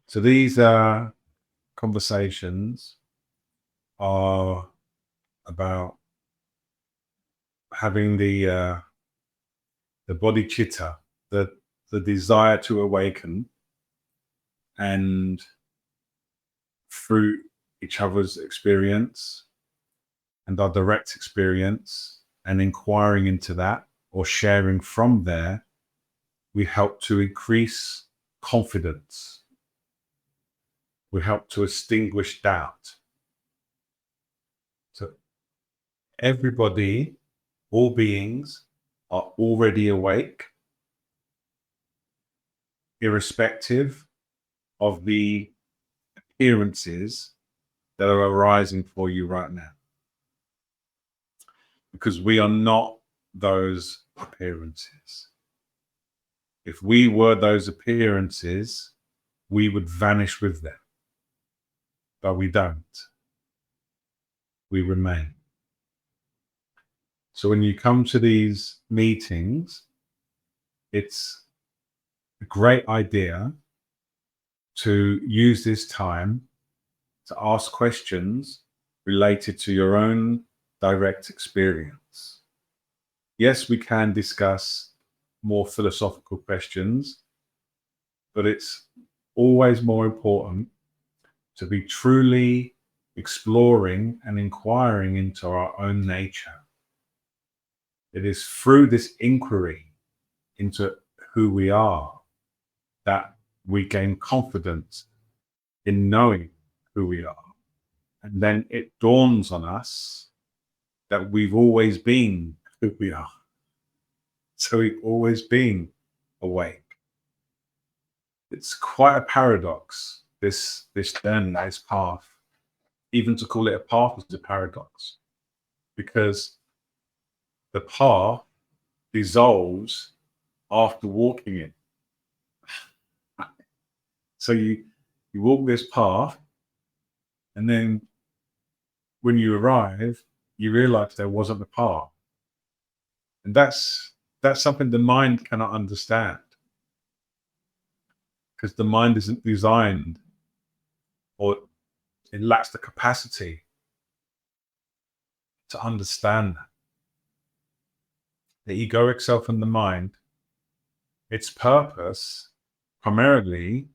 So these conversations are about having the bodhicitta, the desire to awaken, and through each other's experience and our direct experience and inquiring into that or sharing from there, we help to increase confidence. We help to extinguish doubt. So everybody, all beings are already awake, irrespective of the appearances that are arising for you right now. Because we are not those appearances. If we were those appearances, we would vanish with them. But we don't. We remain. So when you come to these meetings, it's a great idea to use this time to ask questions related to your own direct experience. Yes, we can discuss more philosophical questions, but it's always more important to be truly exploring and inquiring into our own nature. It is through this inquiry into who we are that we gain confidence in knowing who we are. And then it dawns on us that we've always been who we are. So we've always been awake. It's quite a paradox, this journey, this path. Even to call it a path is a paradox, because the path dissolves after walking it. So you walk this path, and then when you arrive, you realize there wasn't a path. And that's something the mind cannot understand, because the mind isn't designed, or it lacks the capacity to understand that. The egoic self and the mind, its purpose primarily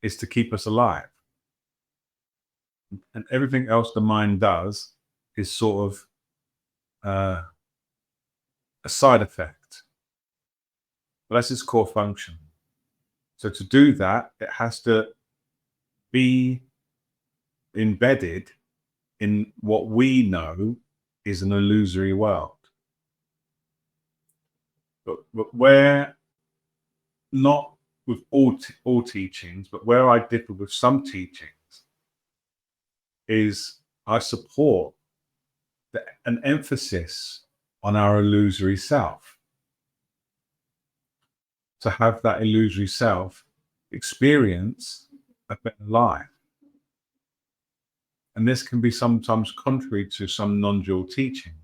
is to keep us alive. And everything else the mind does is sort of a side effect. But that's its core function. So to do that, it has to be embedded in what we know is an illusory world. But where, not with all teachings, but where I differ with some teachings, is I support an emphasis on our illusory self. To have that illusory self experience a better life. And this can be sometimes contrary to some non-dual teaching.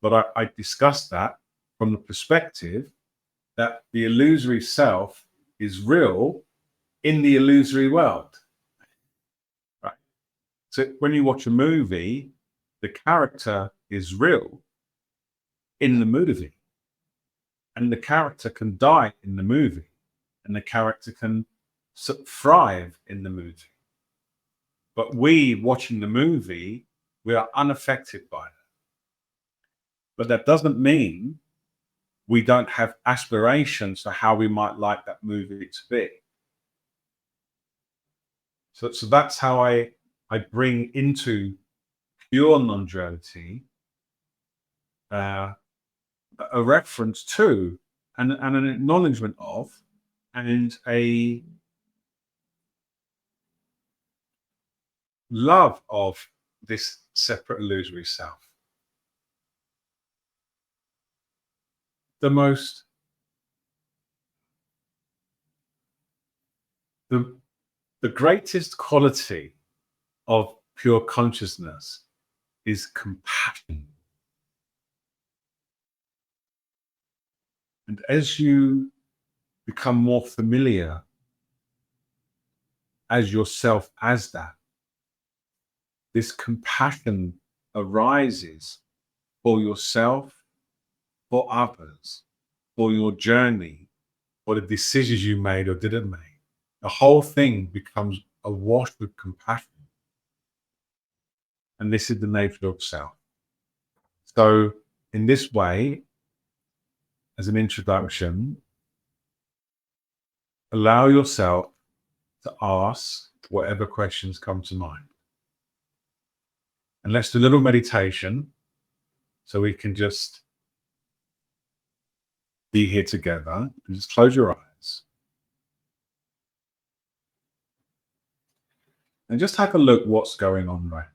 But I discuss that from the perspective that the illusory self is real in the illusory world. Right? So when you watch a movie, the character is real in the movie. And the character can die in the movie. And the character can thrive in the movie. But we, watching the movie, we are unaffected by that. But that doesn't mean we don't have aspirations for how we might like that movie to be. So that's how I bring into pure non-duality a reference to and an acknowledgement of and a love of this separate illusory self. The greatest quality of pure consciousness is compassion. And as you become more familiar as yourself as that, this compassion arises for yourself, for others, for your journey, for the decisions you made or didn't make. The whole thing becomes awash with compassion. And this is the nature of self. So, in this way, as an introduction, allow yourself to ask whatever questions come to mind. And let's do a little meditation so we can just be here together. Just close your eyes. And just have a look what's going on right now.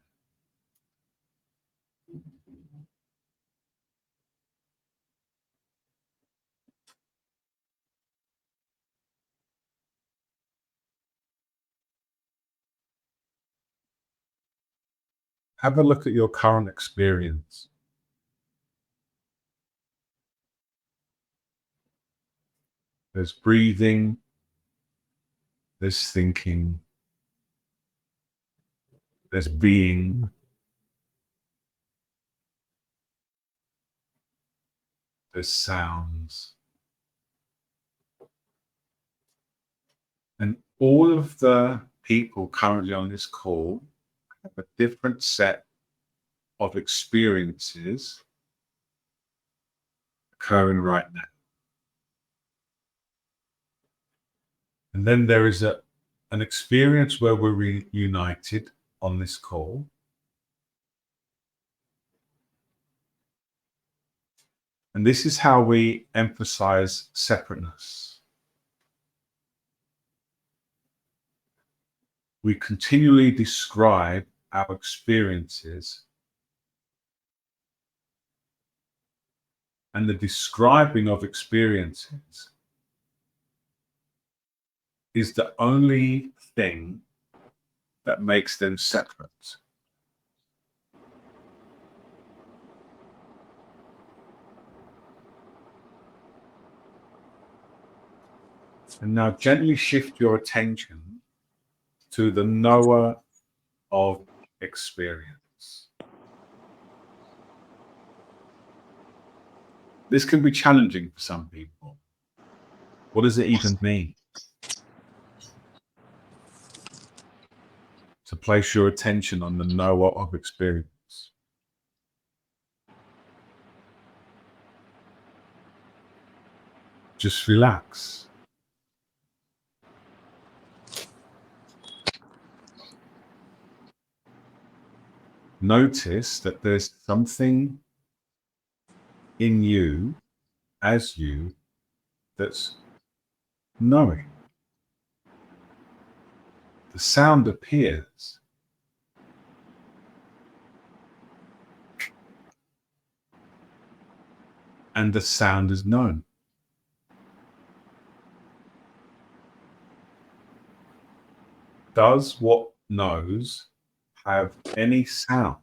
Have a look at your current experience. There's breathing, there's thinking, there's being, there's sounds. And all of the people currently on this call have a different set of experiences occurring right now. And then there is an experience where we're reunited on this call. And this is how we emphasize separateness. We continually describe our experiences, and the describing of experiences is the only thing that makes them separate. And now gently shift your attention to the knower of experience. This can be challenging for some people. What does it even mean? To place your attention on the knower of experience. Just relax. Notice that there's something in you, as you, that's knowing. The sound appears. And the sound is known. Does what knows have any sound?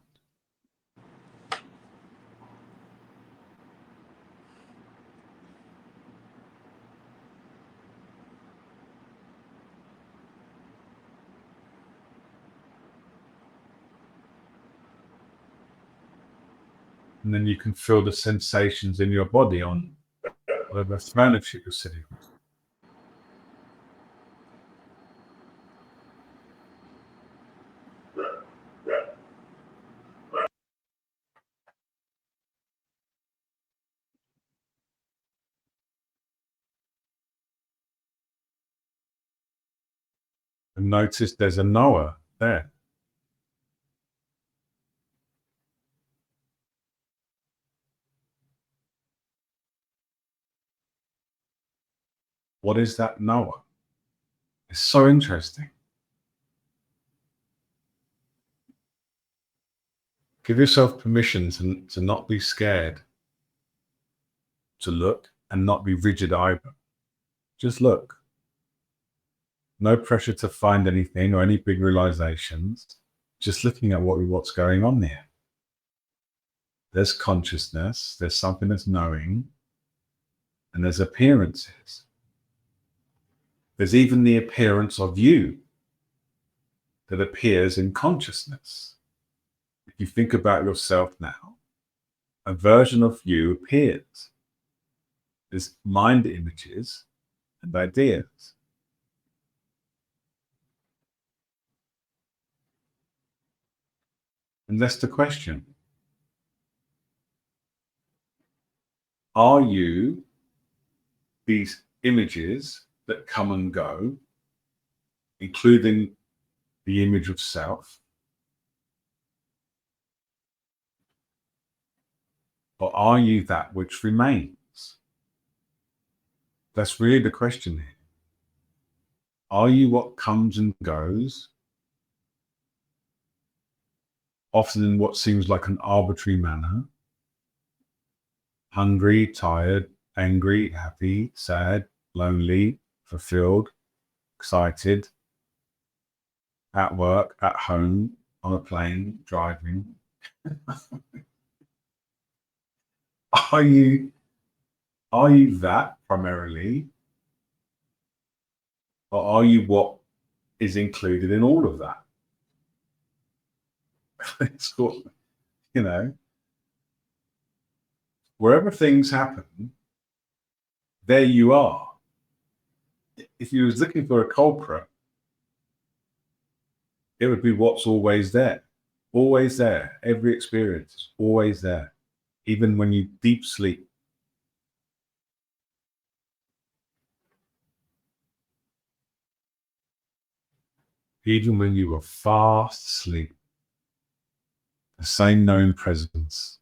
And then you can feel the sensations in your body on whatever furniture you're sitting on. And notice there's a knower there. What is that knower? It's so interesting. Give yourself permission to not be scared, to look and not be rigid either. Just look. No pressure to find anything or any big realizations. Just looking at what's going on there. There's consciousness, there's something that's knowing, and there's appearances. There's even the appearance of you that appears in consciousness. If you think about yourself now, a version of you appears. There's mind images and ideas. And that's the question. Are you these images that come and go, including the image of self? Or are you that which remains? That's really the question here. Are you what comes and goes, often in what seems like an arbitrary manner? Hungry, tired, angry, happy, sad, lonely, fulfilled, excited, at work, at home, on a plane, driving. Are you that primarily? Or are you what is included in all of that? It's what, you know, wherever things happen, there you are. If you was looking for a culprit, it would be what's always there. Always there. Every experience is always there. Even when you deep sleep. Even when you were fast asleep, the same known presence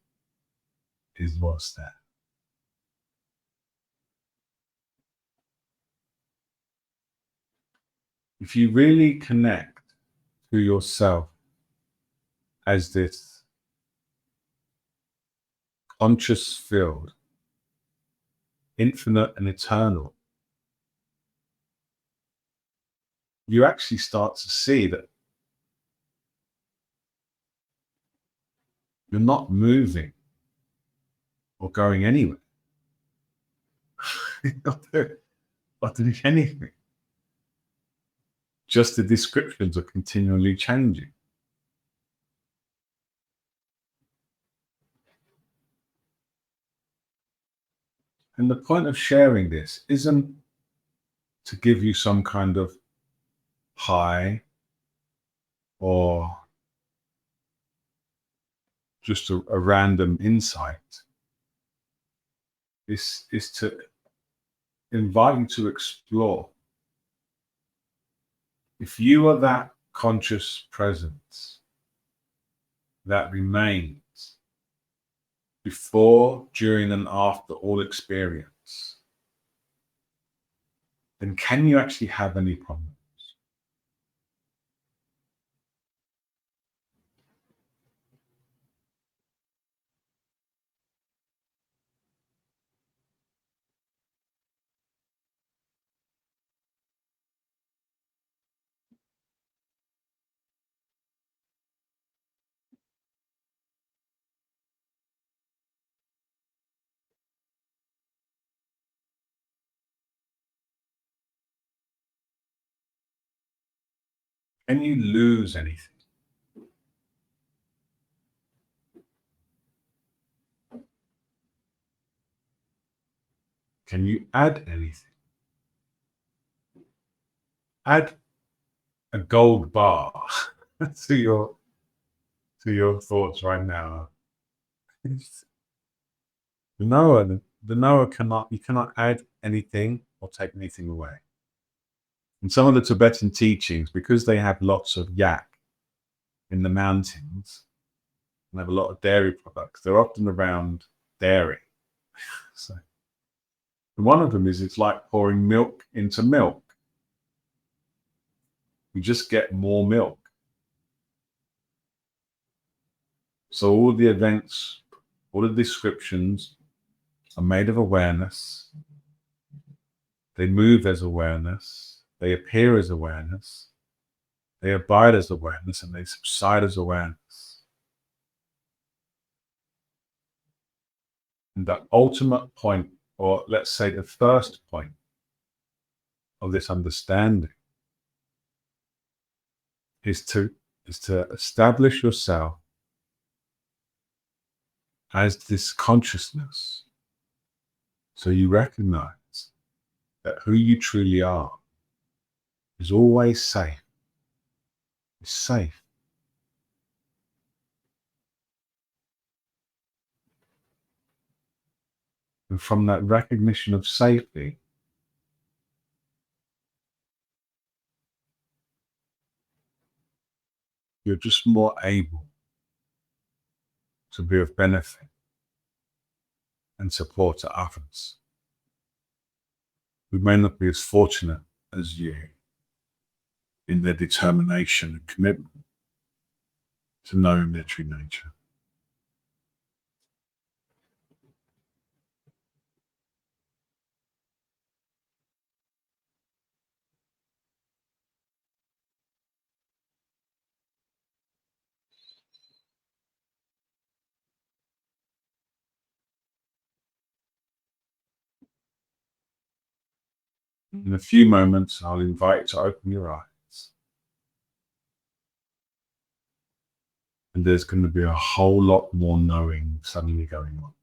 is what's there. If you really connect to yourself as this conscious field, infinite and eternal, you actually start to see that you're not moving or going anywhere. You're not doing anything. Just the descriptions are continually changing. And the point of sharing this isn't to give you some kind of high or just a random insight. This is to invite you to explore. If you are that conscious presence that remains before, during, and after all experience, then can you actually have any problems? Can you lose anything? Can you add anything? Add a gold bar to your thoughts right now. You cannot add anything or take anything away. In some of the Tibetan teachings, because they have lots of yak in the mountains and have a lot of dairy products, they're often around dairy. So one of them is it's like pouring milk into milk. You just get more milk. So all the events, all the descriptions are made of awareness. They move as awareness. They appear as awareness. They abide as awareness, and they subside as awareness. And the ultimate point, or let's say the first point of this understanding, is to establish yourself as this consciousness, so you recognize that who you truly are is always safe. It's safe. And from that recognition of safety, you're just more able to be of benefit and support to others who may not be as fortunate as you in their determination and commitment to knowing their true nature. In a few moments, I'll invite you to open your eyes. And there's going to be a whole lot more knowing suddenly going on.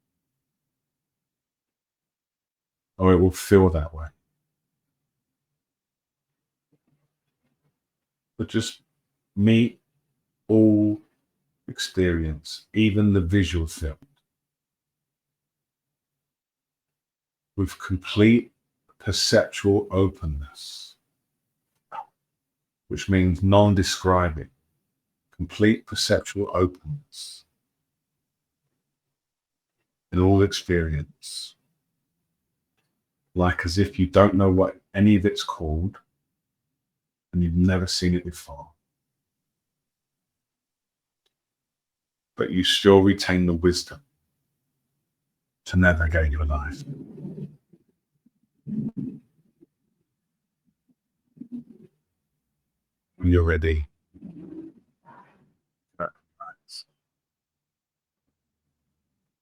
Or it will feel that way. But just meet all experience, even the visual field, with complete perceptual openness, which means non-describing, complete perceptual openness in all experience, like as if you don't know what any of it's called and you've never seen it before. But you still retain the wisdom to navigate your life. When you're ready,